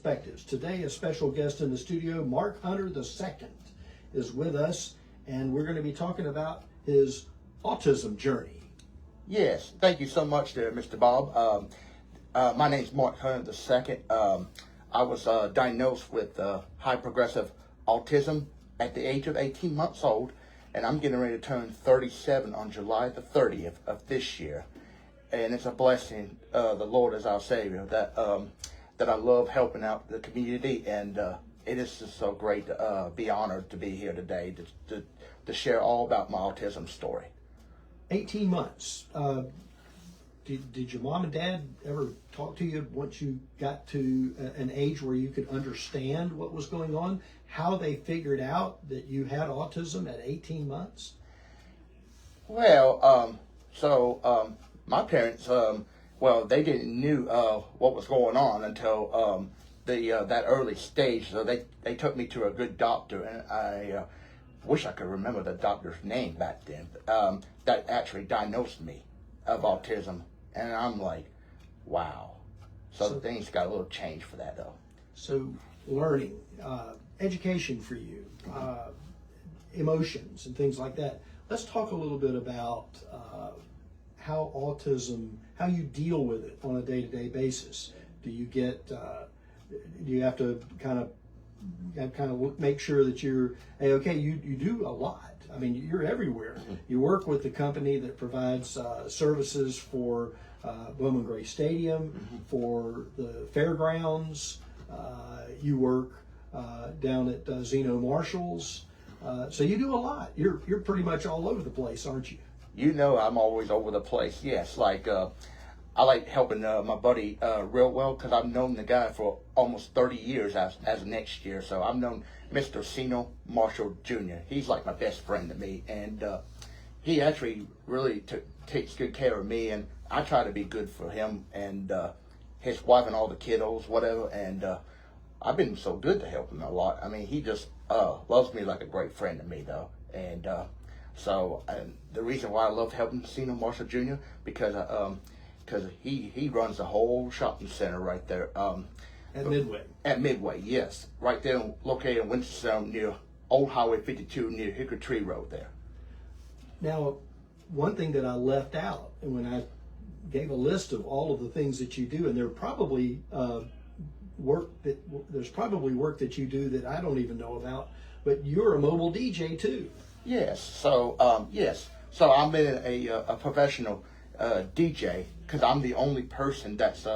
Perspectives. Today, a special guest in the studio, Mark Hunter II, is with us, and we're going to be talking about his autism journey. Yes, thank you so much there, Mr. Bob. My name's Mark Hunter II. I was diagnosed with high progressive autism at the age of 18 months old, and I'm getting ready to turn 37 on July the 30th of this year. And it's a blessing, the Lord is our Savior, that I love helping out the community, and it is just so great to be honored to be here today to share all about my autism story. 18 months. Did your mom and dad ever talk to you once you got to an age where you could understand what was going on? How they figured out that you had autism at 18 months? Well, my parents, they didn't knew what was going on until that early stage. So they took me to a good doctor, and I wish I could remember the doctor's name back then. That actually diagnosed me of autism, and I'm like, wow. So things got a little change for that though. So learning, education for you, emotions and things like that. Let's talk a little bit about how you deal with it on a day-to-day basis. Do you have to kind of make sure that you're, hey, okay, you do a lot. I mean, you're everywhere. Mm-hmm. You work with the company that provides services for Bowman Gray Stadium, mm-hmm. for the fairgrounds. You work down at Zeno Marshall's. So you do a lot. You're pretty much all over the place, aren't you? You know, I'm always over the place. Yes, like I like helping my buddy real well, because I've known the guy for almost 30 years as next year. So I've known Mr. Zeno Marshall Jr. He's like my best friend to me, and he actually really takes good care of me, and I try to be good for him and his wife and all the kiddos, whatever. And I've been so good to help him a lot. I mean, he just loves me like a great friend to me, though. And so the reason why I love helping Zeno Marshall Jr. because he runs the whole shopping center right there. At Midway. At Midway, yes. Right there, located in Winston Salem, near Old Highway 52, near Hickory Tree Road there. Now, one thing that I left out, and when I gave a list of all of the things that you do, and there's probably work that you do that I don't even know about, but you're a mobile DJ too. Yes. So So I'm been a professional DJ, because I'm the only person that's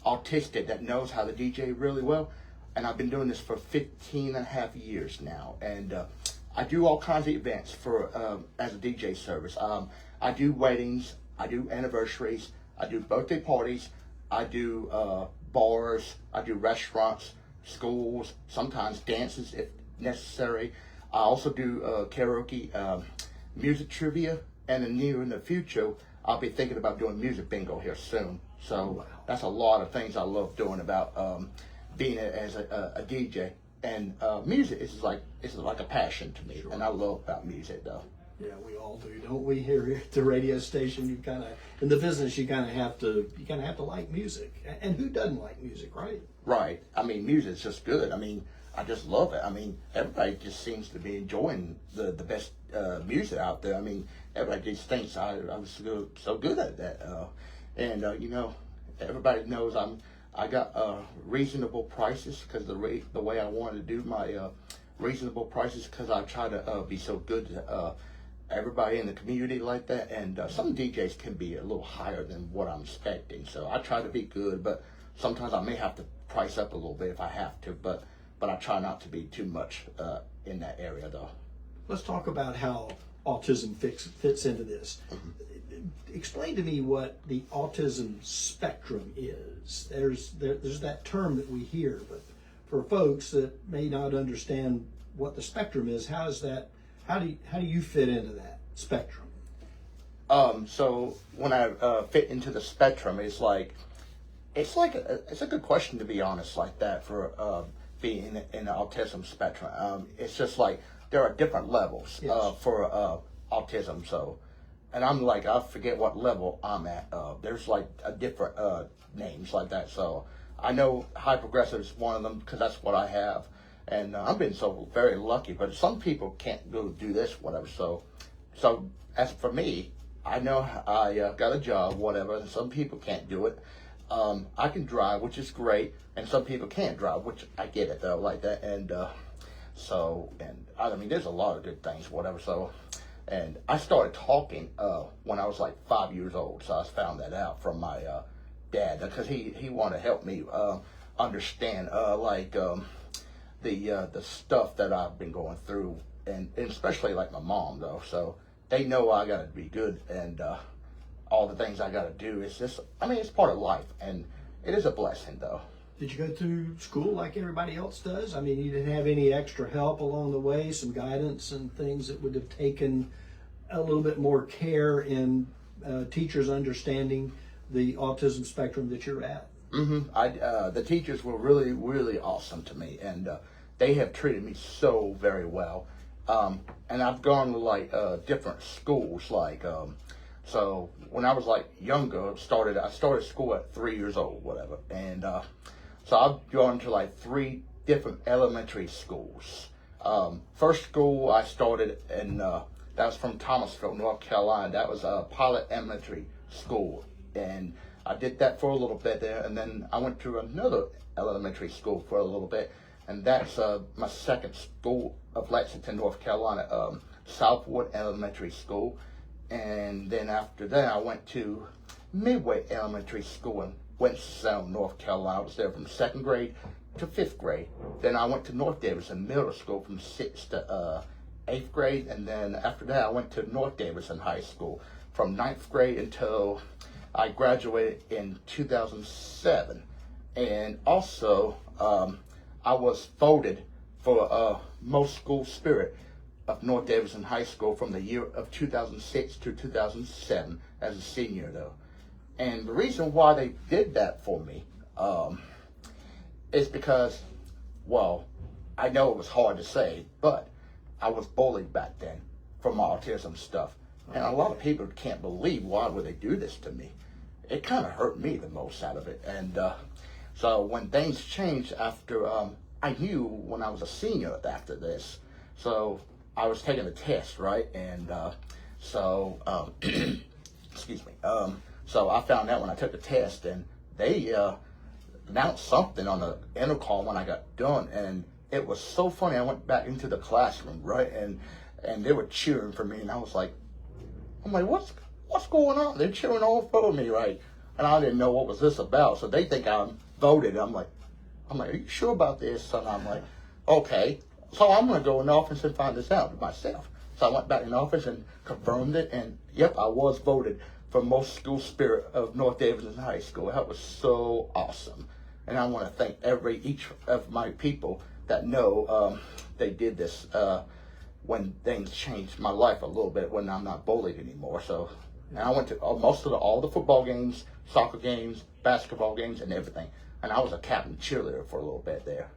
autistic that knows how to DJ really well, and I've been doing this for 15 and a half years now, and I do all kinds of events for as a DJ service. I do weddings, I do anniversaries, I do birthday parties, I do bars, I do restaurants, schools, sometimes dances if necessary. I also do karaoke, music trivia, and in the future, I'll be thinking about doing music bingo here soon. So that's a lot of things I love doing about being as a DJ. And music is like a passion to me, and I love about music though. Yeah, we all do, don't we? Here at the radio station, you kind of, in the business, you kind of have to like music. And who doesn't like music, right? Right. I mean, music's just good. I mean, I just love it. I mean, everybody just seems to be enjoying the best music out there. I mean, everybody just thinks I was so good at that. And you know, everybody knows I got reasonable prices, because the way I want to do my reasonable prices, because I try to be so good to everybody in the community like that. And some DJs can be a little higher than what I'm expecting, so I try to be good, but sometimes I may have to price up a little bit if I have to, but I try not to be too much in that area though. Let's talk about how autism fits into this. Mm-hmm. Explain to me what the autism spectrum is. There's that term that we hear, but for folks that may not understand what the spectrum is, how do you fit into that spectrum? So when I fit into the spectrum, it's a good question, to be honest, like that, for being in the autism spectrum. It's just like there are different levels for autism. So, and I'm like, I forget what level I'm at. There's like a different names like that. So I know high progressive is one of them because that's what I have. And I've been so very lucky, but some people can't go do this, whatever. So as for me, I know I got a job, whatever, and some people can't do it. I can drive, which is great, and some people can't drive, which I get it though, like that. And I mean, there's a lot of good things, whatever. So, and I started talking when I was like 5 years old. So I found that out from my dad because he wanted to help me understand the stuff that I've been going through, and especially like my mom though. So they know I gotta be good, and all the things I gotta do. It's just, I mean, it's part of life, and it is a blessing though. Did you go through school like everybody else does? I mean, you didn't have any extra help along the way, some guidance and things that would have taken a little bit more care in teachers understanding the autism spectrum that you're at? The teachers were really, really awesome to me, and they have treated me so very well. And I've gone to like different schools, like so when I was like younger, I started school at 3 years old, whatever, and so I've gone to like 3 different elementary schools. First school I started in that was from Thomasville, North Carolina. That was a Pilot Elementary School, and I did that for a little bit there, and then I went to another elementary school for a little bit, and that's my second school of Lexington, North Carolina, Southwood Elementary School. And then after that, I went to Midway Elementary School in Winston Salem, North Carolina. I was there from 2nd grade to 5th grade. Then I went to North Davidson Middle School from 6th to 8th grade, and then after that, I went to North Davidson High School from 9th grade until I graduated in 2007. And also, I was voted for most school spirit of North Davidson High School from the year of 2006 to 2007 as a senior though. And the reason why they did that for me is because, well, I know it was hard to say, but I was bullied back then for my autism stuff. And a lot of people can't believe why would they do this to me. It kind of hurt me the most out of it. And so when things changed after, I knew when I was a senior after this. So I was taking a test, right? And excuse me. So I found out when I took the test, and they announced something on the intercom when I got done, and it was so funny. I went back into the classroom, right? And they were cheering for me, and I'm like, what's going on? They're cheering all for me, right? And I didn't know what was this about. So they think I'm voted. I'm like, are you sure about this? And I'm like, okay. So I'm going to go in the office and find this out myself. So I went back in the office and confirmed it. And yep, I was voted for most school spirit of North Davidson High School. That was so awesome. And I want to thank each of my people that know they did this when things changed my life a little bit, when I'm not bullied anymore. So, and I went to all the football games, soccer games, basketball games, and everything. And I was a captain cheerleader for a little bit there.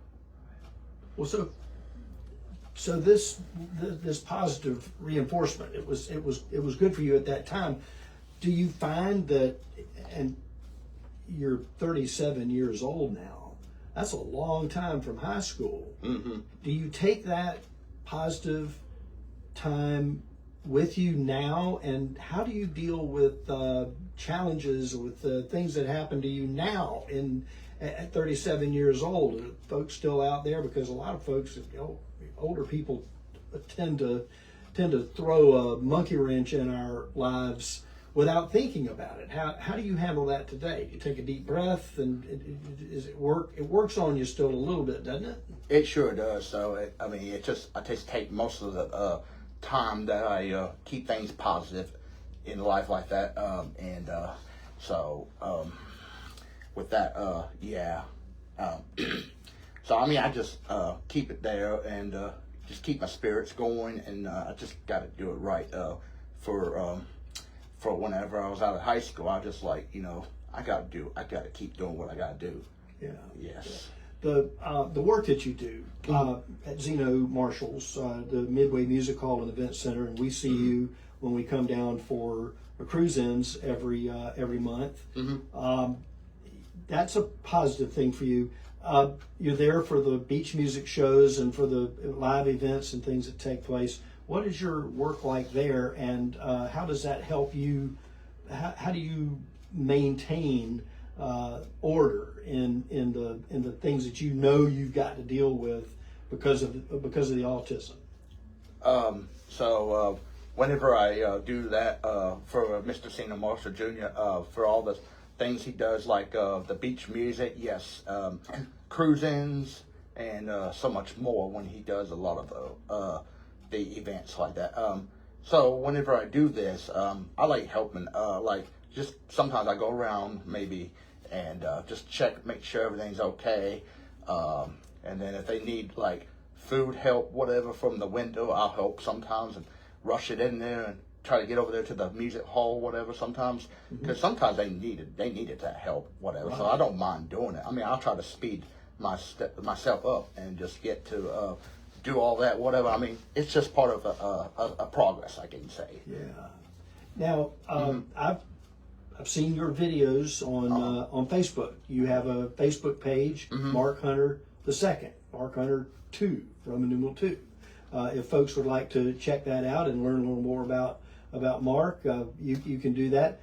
Well, so this positive reinforcement, it was good for you at that time. Do you find that, and you're 37 years old now, that's a long time from high school. Mm-hmm. Do you take that positive time with you now, and how do you deal with challenges or with things that happen to you now at 37 years old? Are folks still out there? Because a lot of folks, older people tend to throw a monkey wrench in our lives without thinking about it. How do you handle that today? You take a deep breath, and does it work? It works on you still a little bit, doesn't it? It sure does. So I just take most of the time that I keep things positive in life like that, with that, yeah. So I mean, I just keep it there and just keep my spirits going, and I just got to do it right for whenever I was out of high school. I just I got to keep doing what I got to do. Yeah. Yes. The work that you do at Zeno Marshall's, the Midway Music Hall and Event Center, and we see you when we come down for cruise-ins every month. that's a positive thing for you. You're there for the beach music shows and for the live events and things that take place. What is your work like there, and how does that help you? How do you maintain order in the things that you know you've got to deal with because of the autism? Whenever I do that for Mr. Senior Marshall Jr., for all the things he does, like the beach music, yes, cruise-ins, and so much more when he does a lot of the events like that. So whenever I do this, I like helping, just sometimes I go around maybe and just make sure everything's okay. And then if they need like food help, whatever, from the window, I'll help sometimes and rush it in there and try to get over there to the music hall, whatever, sometimes, because sometimes they needed that help, whatever. Right. So I don't mind doing it. I mean, I'll try to speed myself up and just get to do all that, whatever. I mean, it's just part of a progress, I can say. Yeah. Now, I've seen your videos on Facebook. You have a Facebook page, Mark Hunter II, Mark Hunter 2, Roman numeral 2. If folks would like to check that out and learn a little more about Mark, you can do that.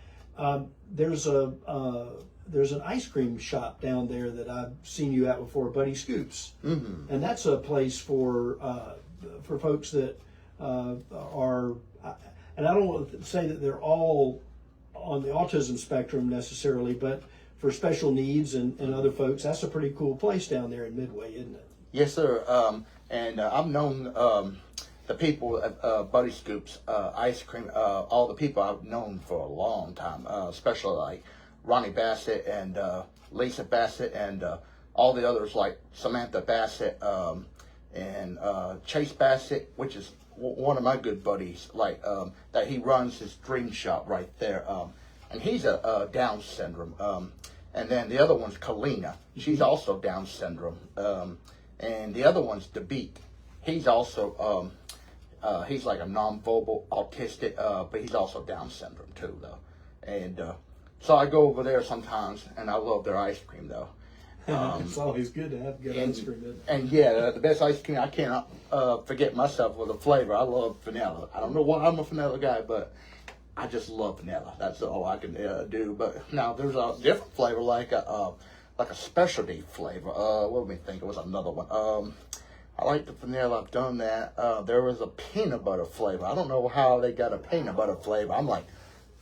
There's an ice cream shop down there that I've seen you at before, Buddy Scoops, and that's a place for folks that are, and I don't want to say that they're all on the autism spectrum necessarily, but for special needs and other folks, that's a pretty cool place down there in Midway, isn't it? Yes, sir. And I've known the people at Buddy Scoops Ice Cream, all the people I've known for a long time, especially like Ronnie Bassett and Lisa Bassett and all the others like Samantha Bassett and Chase Bassett, which is one of my good buddies, like that he runs his dream shop right there. And he's a Down syndrome. And then the other one's Kalina. She's also Down syndrome. And the other one's DeBeat. He's also, he's like a non-verbal autistic, but he's also Down syndrome too, though. And so I go over there sometimes, and I love their ice cream, though. It's always good to have good ice cream, isn't it? And yeah, the best ice cream, I cannot forget myself with the flavor. I love vanilla. I don't know why I'm a vanilla guy, but I just love vanilla. That's all I can do. But now there's a different flavor, like a specialty flavor. What do we think? It was another one. I like the vanilla. I've done that. There was a peanut butter flavor. I don't know how they got a peanut butter flavor. I'm like,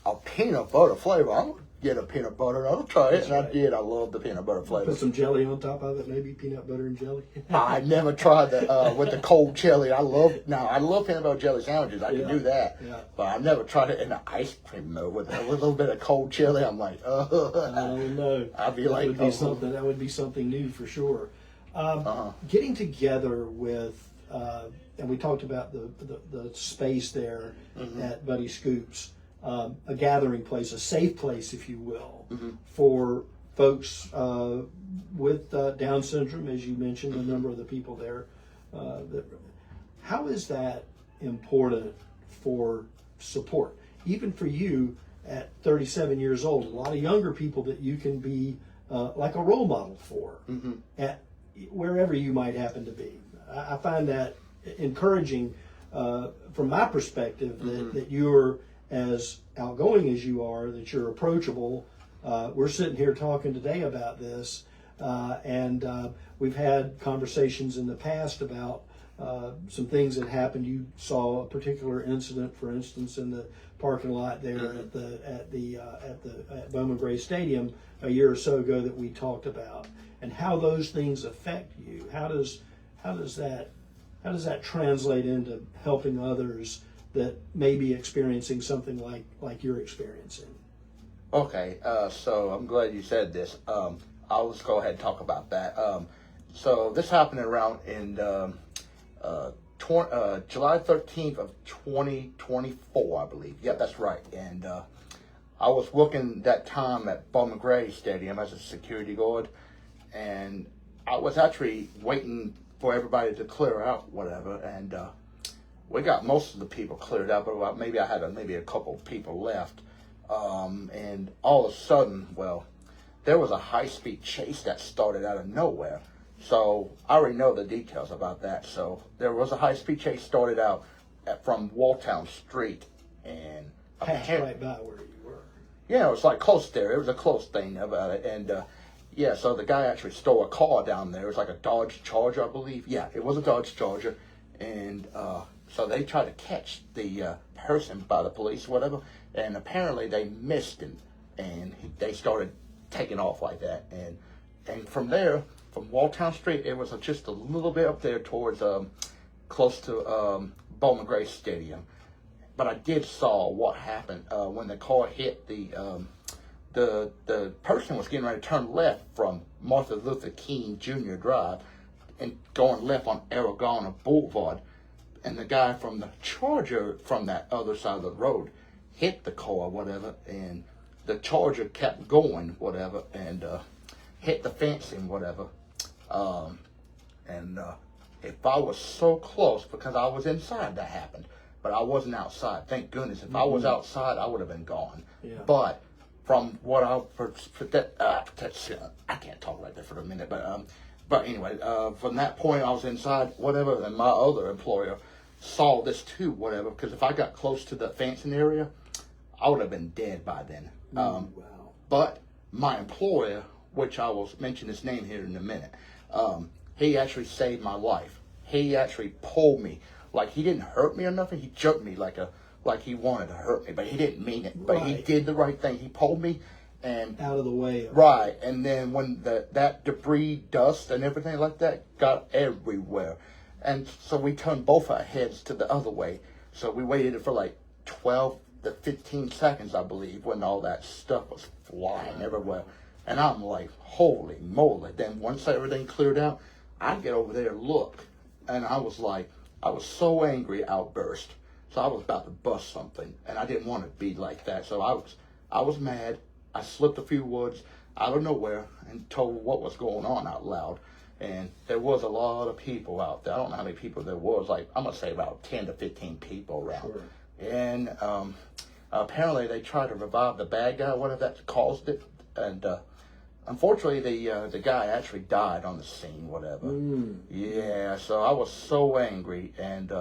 a peanut butter flavor? I'm going to get a peanut butter. I'll try it. And I did. I love the peanut butter flavor. Put some jelly on top of it, maybe peanut butter and jelly. I never tried that with the cold jelly. I love peanut butter jelly sandwiches. I can do that. Yeah. But I never tried it in an ice cream though with a little bit of cold chili. I'm like, I don't know. I'd be that like, that would be something new for sure. Getting together with, and we talked about the space there at Buddy Scoops, a gathering place, a safe place, if you will, for folks with Down syndrome, as you mentioned, a number of the people there. How is that important for support? Even for you at 37 years old, a lot of younger people that you can be like a role model for at wherever you might happen to be. I find that encouraging from my perspective that you're as outgoing as you are, that you're approachable. We're sitting here talking today about this, and we've had conversations in the past about some things that happened. You saw a particular incident, for instance, in the parking lot there at Bowman Gray Stadium a year or so ago that we talked about, and how those things affect you. How does that translate into helping others that may be experiencing something like you're experiencing? Okay, so I'm glad you said this. I'll just go ahead and talk about that. So this happened around in July 13th of 2024, I believe. Yeah, that's right. And I was working that time at Bowman Gray Stadium as a security guard, and I was actually waiting for everybody to clear out, whatever, and we got most of the people cleared out, but maybe I had maybe a couple people left, and all of a sudden, well, there was a high-speed chase that started out of nowhere. So I already know the details about that. So there was a high-speed chase started out from Walltown Street, and Passed right by where you were. yeah, it was like close there. It was a close thing about it, and yeah, so the guy actually stole a car down there. It was like a Dodge Charger, I believe. Yeah, it was a Dodge Charger, and so they tried to catch the person by the police, whatever, and apparently they missed him, and they started taking off like that, and from there, from Walltown Street, it was just a little bit up there towards close to Bowman Gray Stadium. But I did saw what happened when the car hit the person was getting ready to turn left from Martin Luther King Jr. Drive and going left on Aragona Boulevard, and the guy from the Charger from that other side of the road hit the car, whatever, and the Charger kept going, whatever, and hit the fencing, whatever. If I was so close, because I was inside, that happened, but I wasn't outside. Thank goodness. If I was outside, I would have been gone. Yeah. But from what I can't talk like that for a minute, but anyway, from that point, I was inside, whatever, and my other employer saw this too, whatever, because if I got close to the fencing area, I would have been dead by then. Wow. But my employer, which I will mention his name here in a minute, he actually saved my life. He actually pulled me. Like, he didn't hurt me or nothing. He jerked me like he wanted to hurt me, but he didn't mean it. But he did the right thing. He pulled me and out of the way. Right. And then when that debris, dust, and everything like that got everywhere, and so we turned both our heads to the other way. So we waited for like 12 to 15 seconds, I believe, when all that stuff was flying everywhere. And I'm like, holy moly. Then once everything cleared out, I get over there and look. And I was so angry, outburst. So I was about to bust something. And I didn't want to be like that. So I was mad. I slipped a few words out of nowhere and told what was going on out loud. And there was a lot of people out there. I don't know how many people there was. Like, I'm going to say about 10 to 15 people around. Sure. And apparently they tried to revive the bad guy, whatever that caused it. And unfortunately, the guy actually died on the scene, whatever. Yeah, so I was so angry. And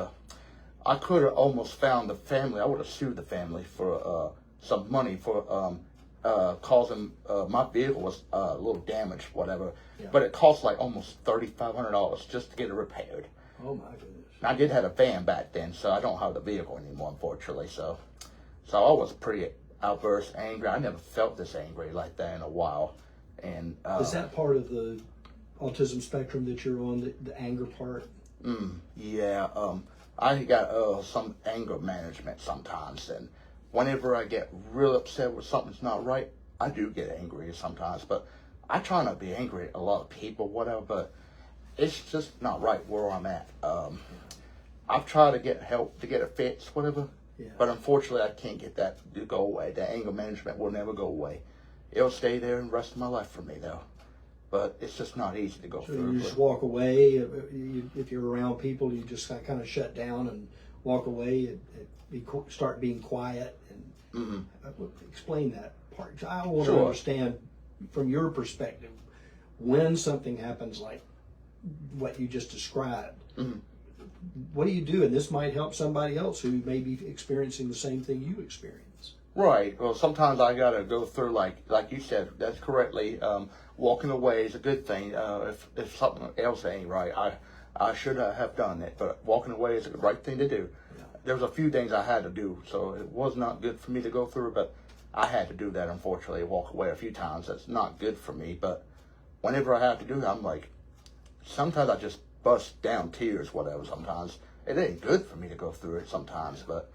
I could have almost found the family. I would have sued the family for some money for causing my vehicle was a little damaged, whatever. Yeah. But it cost like almost $3,500 just to get it repaired. Oh my goodness! And I did have a van back then, so I don't have the vehicle anymore, unfortunately. So I was pretty outburst, angry. I never felt this angry like that in a while. And is that part of the autism spectrum that you're on, the anger part? Yeah. I got some anger management sometimes, and whenever I get real upset with something's not right, I do get angry sometimes, but I try not to be angry at a lot of people, whatever, but it's just not right where I'm at. I've tried to get help to get it fixed, whatever, but unfortunately I can't get that to go away. The anger management will never go away. It'll stay there the rest of my life for me, though. But it's just not easy to go through. You just walk away. If you're around people, you just kind of shut down and walk away and start being quiet. And explain that part. I want to understand from your perspective when something happens like what you just described. What do you do? And this might help somebody else who may be experiencing the same thing you experience. Right. Well, sometimes I gotta go through like you said. That's correctly. Walking away is a good thing. If something else ain't right, I should have done it. But walking away is the right thing to do. Yeah. There was a few things I had to do, so it was not good for me to go through. But I had to do that. Unfortunately, walk away a few times. That's not good for me. But whenever I have to do that, I'm like, sometimes I just bust down tears, whatever. Sometimes it ain't good for me to go through it sometimes, but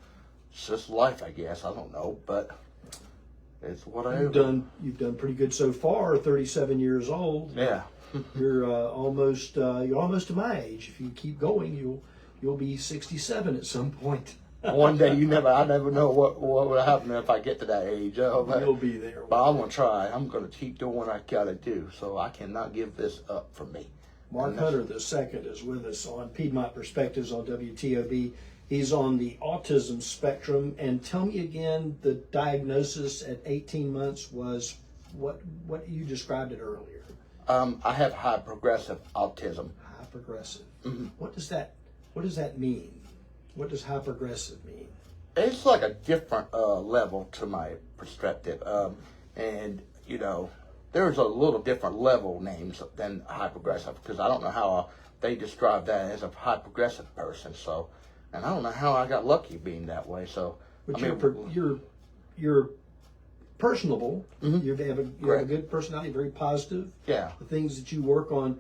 it's just life, I guess. I don't know, but it's what I do. You've done pretty good so far. 37 years old. Yeah. You're almost to my age. If you keep going, you'll be 67 at some point. One day, I never know what will happen if I get to that age. You'll be there. But I'm gonna try. I'm gonna keep doing what I gotta do. So I cannot give this up for me. Mark Hunter II is with us on Piedmont Perspectives on WTOB. He's on the autism spectrum. And tell me again, the diagnosis at 18 months was what you described it earlier. I have high progressive autism. High progressive. Mm-hmm. What does that mean? What does high progressive mean? It's like a different level to my perspective, and there's a little different level names than high progressive, because I don't know how they describe that as a high progressive person. So, and I don't know how I got lucky being that way. So, But you're personable. Mm-hmm. You have a good personality, very positive. Yeah. The things that you work on,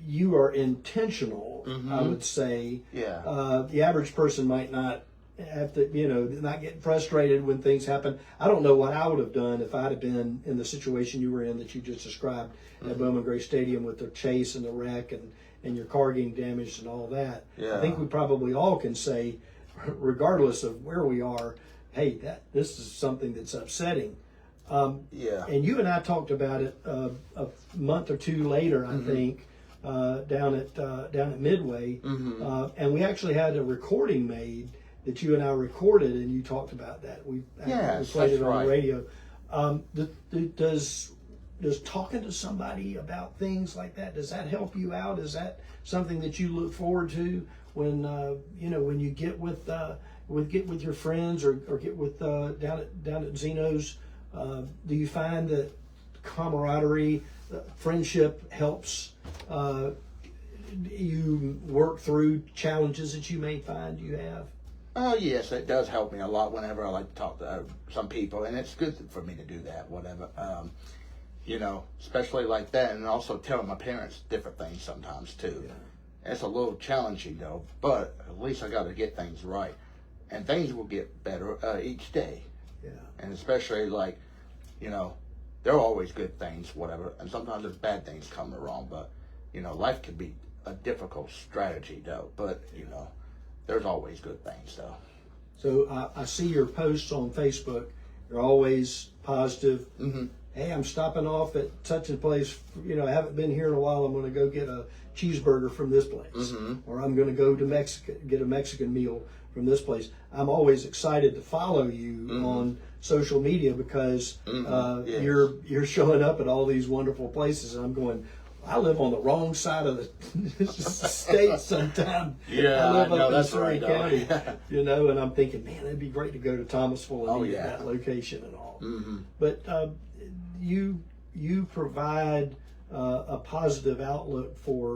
you are intentional. Mm-hmm. I would say. Yeah. The average person might not have to, not get frustrated when things happen. I don't know what I would have done if I'd have been in the situation you were in that you just described at Bowman Gray Stadium with the chase and the wreck and your car getting damaged and all that. Yeah. I think we probably all can say, regardless of where we are, hey, this is something that's upsetting. Yeah. And you and I talked about it a month or two later, I think, down at Midway, and we actually had a recording made that you and I recorded, and you talked about that. We played it on the radio. Does talking to somebody about things like that, does that help you out? Is that something that you look forward to when when you get with your friends or get with down at Zeno's? Do you find that camaraderie, friendship helps you work through challenges that you may find you have? Yes, it does help me a lot whenever I like to talk to some people, and it's good for me to do that, whatever. Especially like that, and also telling my parents different things sometimes too. Yeah. It's a little challenging though, but at least I got to get things right, and things will get better each day. Yeah. And especially like, there are always good things, whatever, and sometimes there's bad things coming wrong, but life can be a difficult strategy though, but there's always good things though. So I see your posts on Facebook. You're always positive. Mm-hmm. Hey, I'm stopping off at such a place. I haven't been here in a while. I'm going to go get a cheeseburger from this place, or I'm going to go to get a Mexican meal from this place. I'm always excited to follow you on social media because you're showing up at all these wonderful places, and I'm going, I live on the wrong side of the state sometimes. Yeah, I live up in that's Surrey right, County, and I'm thinking, man, it'd be great to go to Thomasville and eat at that location and all. Mm-hmm. But you provide a positive outlook for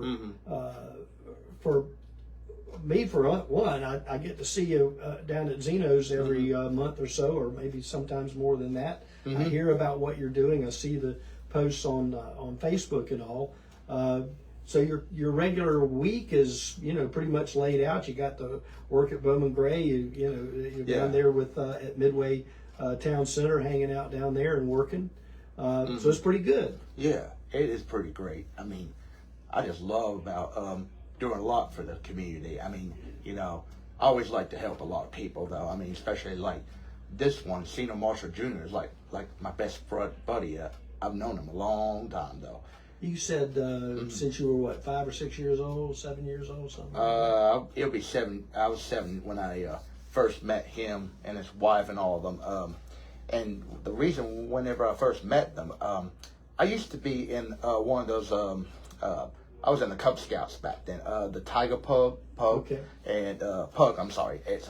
me. For one, I get to see you down at Zeno's every month or so, or maybe sometimes more than that. I hear about what you're doing. I see the posts on Facebook and all. So your regular week is pretty much laid out. You got to work at Bowman Gray. You're down there with at Midway Town Center, hanging out down there and working. So it's pretty good. Yeah, it is pretty great. I mean, I just love about doing a lot for the community. I mean, I always like to help a lot of people though. I mean, especially like this one, Cena Marshall Jr. is like my best buddy. I've known him a long time though. You said since you were 5 or 6 years old, 7 years old, something? It'll be 7. I was 7 when I first met him and his wife and all of them. And the reason, whenever I first met them, I used to be in one of those. I was in the Cub Scouts back then. The Tiger Pug, okay. And Pug. I'm sorry. It's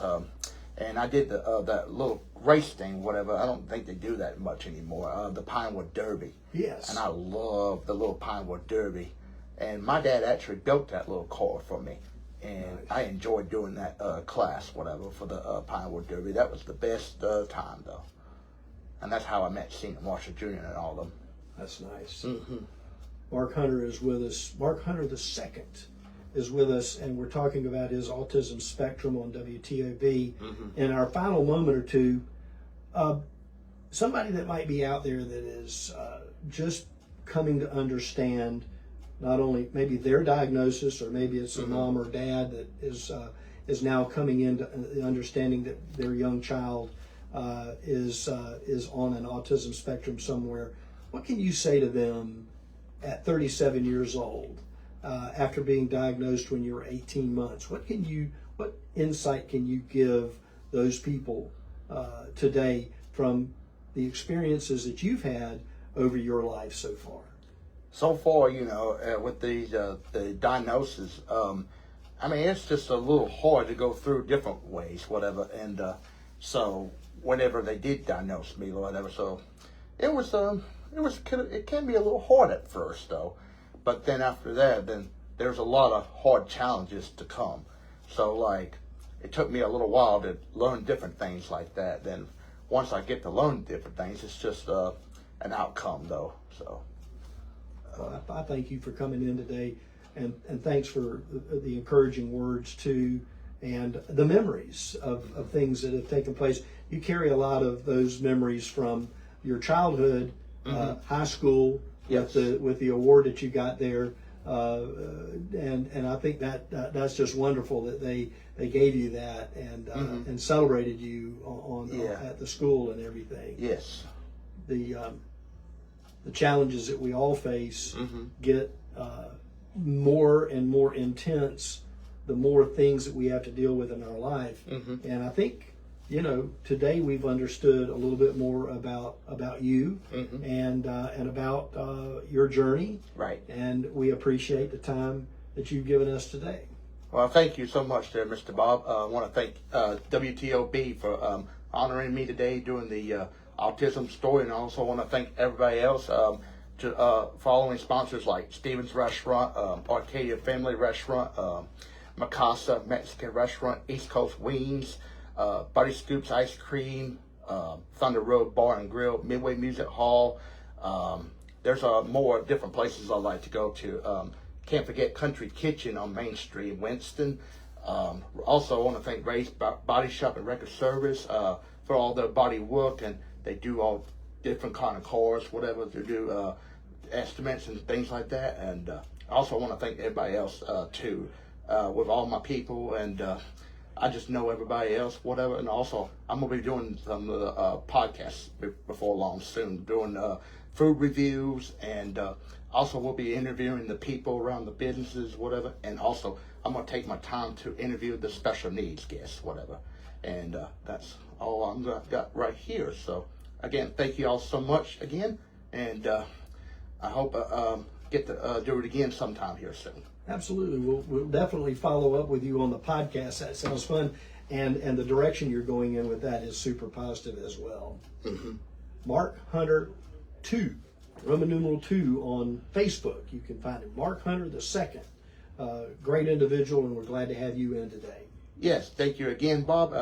and I did that little race thing, whatever. I don't think they do that much anymore. The Pinewood Derby. Yes. And I love the little Pinewood Derby. And my dad actually built that little car for me. And nice. I enjoyed doing that class, whatever, for the Pinewood Derby. That was the best time, though. And that's how I met Senior Marshall Jr. and all of them. That's nice. Mm-hmm. Mark Hunter is with us. Mark Hunter II is with us, and we're talking about his autism spectrum on WTOB. In our final moment or two, somebody that might be out there that is just coming to understand not only maybe their diagnosis, or maybe it's a mom or dad that is now coming into the understanding that their young child is on an autism spectrum somewhere. What can you say to them at 37 years old, after being diagnosed when you were 18 months? What insight can you give those people today from the experiences that you've had over your life so far? So far, with the diagnosis, I mean, it's just a little hard to go through different ways, whatever. And so whenever they did diagnose me or whatever, so it can be a little hard at first though, but then after that, then there's a lot of hard challenges to come. So like, it took me a little while to learn different things like that. Then once I get to learn different things, it's just an outcome though. So. Well, I thank you for coming in today, and thanks for the encouraging words too, and the memories of things that have taken place. You carry a lot of those memories from your childhood, high school, yes, with the award that you got there, and I think that's just wonderful that they gave you that and celebrated you at the school and everything. Yes. The challenges that we all face get more and more intense the more things that we have to deal with in our life. And I think, today we've understood a little bit more about you and about your journey. Right. And we appreciate the time that you've given us today. Well, thank you so much there, Mr. Bob. I want to thank WTOB for honoring me today doing the autism story, and I also want to thank everybody else following sponsors like Stevens Restaurant, Arcadia Family Restaurant, Mikasa Mexican Restaurant, East Coast Wings, Buddy Scoops Ice Cream, Thunder Road Bar and Grill, Midway Music Hall. There's more different places I like to go to. Can't forget Country Kitchen on Main Street in Winston. Also, I want to thank Ray's Body Shop and Record Service for all their body work, and they do all different kind of cars, whatever they do, estimates and things like that. And I also want to thank everybody else too, with all my people, and I just know everybody else, whatever. And also, I'm gonna be doing some podcasts before long soon, doing food reviews, and also we'll be interviewing the people around the businesses, whatever. And also, I'm gonna take my time to interview the special needs guests, whatever. And that's all I'm got right here. So again, thank you all so much again, and I hope get to do it again sometime here soon. Absolutely, we'll definitely follow up with you on the podcast. That sounds fun, and the direction you're going in with that is super positive as well. Mark Hunter 2, Roman numeral 2 on Facebook. You can find him, Mark Hunter the Second. Great individual, and we're glad to have you in today. Yes, thank you again, Bob.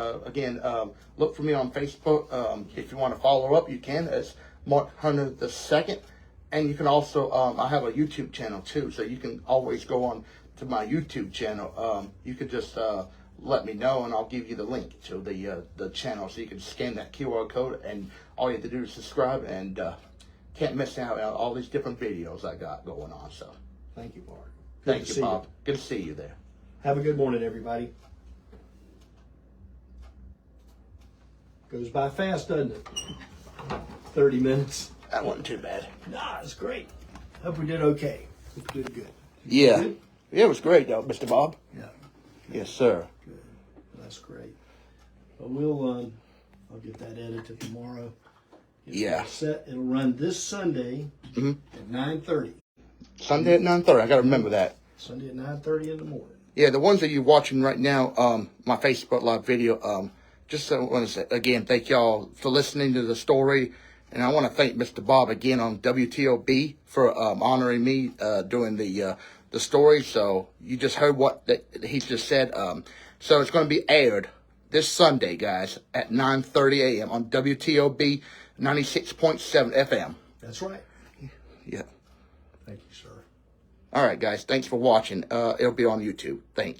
Look for me on Facebook. If you want to follow up, you can. It's Mark Hunter the Second, and you can also I have a YouTube channel too, so you can always go on to my YouTube channel. You could just let me know, and I'll give you the link to the channel, so you can scan that QR code, and all you have to do is subscribe, and can't miss out on all these different videos I got going on. So thank you, Mark. Thank you, Bob. Good to see you there. Have a good morning, everybody. Goes by fast, doesn't it? 30 minutes. That wasn't too bad. Nah, it's great. Hope we did okay. Hope we did good. Yeah. Good? Yeah, it was great, though, Mr. Bob. Yeah. Yes, sir. Good. That's great. Well, I'll get that edited tomorrow. Yeah. Set. It'll run this Sunday at 9:30. Sunday at 9:30. I got to remember that. Sunday at 9:30 in the morning. Yeah, the ones that you're watching right now, my Facebook Live video, just want to say, again, thank y'all for listening to the story. And I want to thank Mr. Bob again on WTOB for honoring me doing the story. So you just heard what he just said. So it's going to be aired this Sunday, guys, at 9:30 a.m. on WTOB 96.7 FM. That's right. Yeah. Thank you, sir. All right, guys. Thanks for watching. It'll be on YouTube. Thanks.